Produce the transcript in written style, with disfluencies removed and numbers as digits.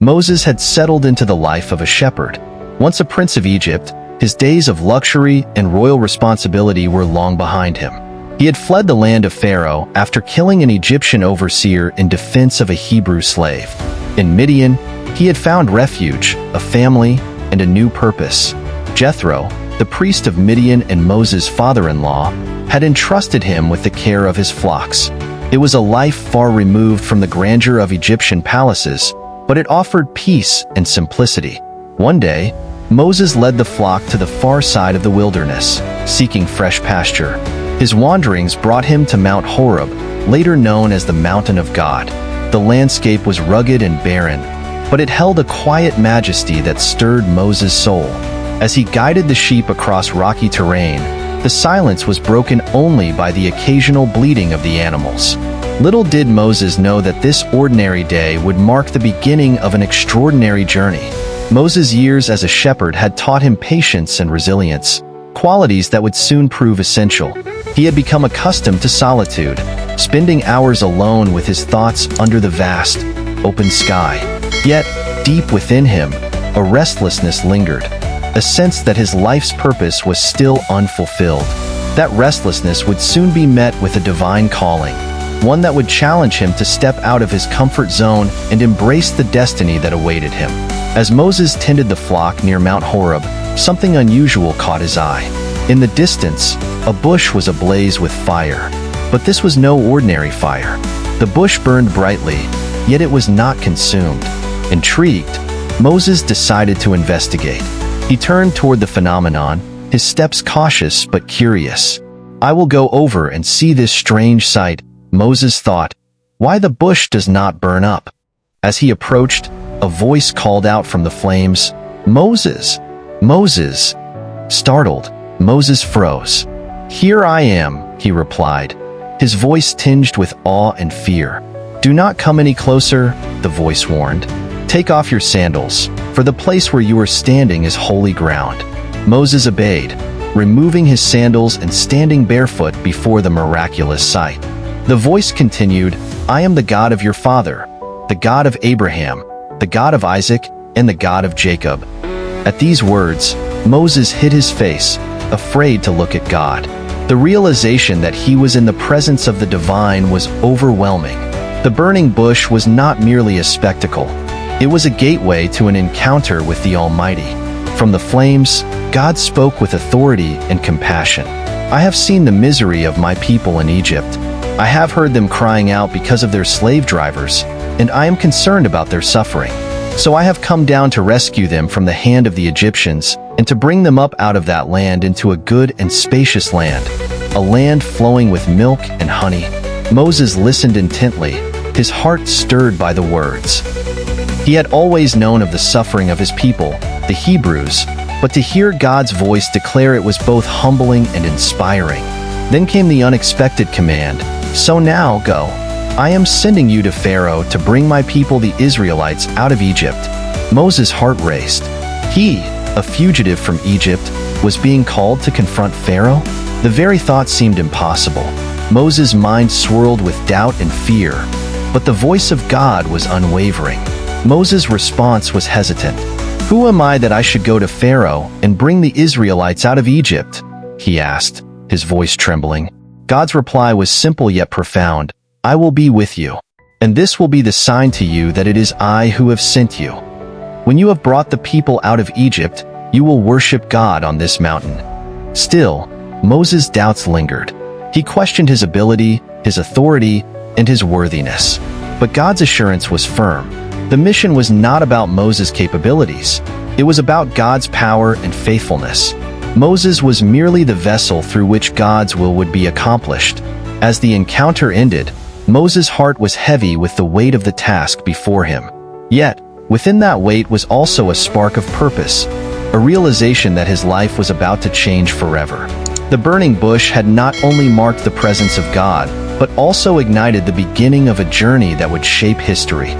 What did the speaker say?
Moses had settled into the life of a shepherd. Once a prince of Egypt, his days of luxury and royal responsibility were long behind him. He had fled the land of Pharaoh after killing an Egyptian overseer in defense of a Hebrew slave. In Midian, he had found refuge, a family, and a new purpose. Jethro, the priest of Midian and Moses' father-in-law, had entrusted him with the care of his flocks. It was a life far removed from the grandeur of Egyptian palaces, but it offered peace and simplicity. One day, Moses led the flock to the far side of the wilderness, seeking fresh pasture. His wanderings brought him to Mount Horeb, later known as the Mountain of God. The landscape was rugged and barren, but it held a quiet majesty that stirred Moses' soul. As he guided the sheep across rocky terrain, the silence was broken only by the occasional bleating of the animals. Little did Moses know that this ordinary day would mark the beginning of an extraordinary journey. Moses' years as a shepherd had taught him patience and resilience, qualities that would soon prove essential. He had become accustomed to solitude, spending hours alone with his thoughts under the vast, open sky. Yet, deep within him, a restlessness lingered, a sense that his life's purpose was still unfulfilled. That restlessness would soon be met with a divine calling, one that would challenge him to step out of his comfort zone and embrace the destiny that awaited him. As Moses tended the flock near Mount Horeb, something unusual caught his eye. In the distance, a bush was ablaze with fire. But this was no ordinary fire. The bush burned brightly, yet it was not consumed. Intrigued, Moses decided to investigate. He turned toward the phenomenon, his steps cautious but curious. "I will go over and see this strange sight," Moses thought. "Why the bush does not burn up?" As he approached, a voice called out from the flames, "Moses! Moses!" Startled, Moses froze. "Here I am," he replied, his voice tinged with awe and fear. "Do not come any closer," the voice warned. "Take off your sandals, for the place where you are standing is holy ground." Moses obeyed, removing his sandals and standing barefoot before the miraculous sight. The voice continued, "I am the God of your father, the God of Abraham, the God of Isaac, and the God of Jacob." At these words, Moses hid his face, afraid to look at God. The realization that he was in the presence of the divine was overwhelming. The burning bush was not merely a spectacle. It was a gateway to an encounter with the Almighty. From the flames, God spoke with authority and compassion. "I have seen the misery of my people in Egypt. I have heard them crying out because of their slave drivers, and I am concerned about their suffering. So I have come down to rescue them from the hand of the Egyptians and to bring them up out of that land into a good and spacious land, a land flowing with milk and honey." Moses listened intently, his heart stirred by the words. He had always known of the suffering of his people, the Hebrews, but to hear God's voice declare it was both humbling and inspiring. Then came the unexpected command, "So now go. I am sending you to Pharaoh to bring my people the Israelites out of Egypt." Moses' heart raced. He, a fugitive from Egypt, was being called to confront Pharaoh? The very thought seemed impossible. Moses' mind swirled with doubt and fear, but the voice of God was unwavering. Moses' response was hesitant. "Who am I that I should go to Pharaoh and bring the Israelites out of Egypt?" he asked, his voice trembling. God's reply was simple yet profound. "I will be with you, and this will be the sign to you that it is I who have sent you. When you have brought the people out of Egypt, you will worship God on this mountain." Still, Moses' doubts lingered. He questioned his ability, his authority, and his worthiness. But God's assurance was firm. The mission was not about Moses' capabilities. It was about God's power and faithfulness. Moses was merely the vessel through which God's will would be accomplished. As the encounter ended, Moses' heart was heavy with the weight of the task before him. Yet, within that weight was also a spark of purpose, a realization that his life was about to change forever. The burning bush had not only marked the presence of God, but also ignited the beginning of a journey that would shape history.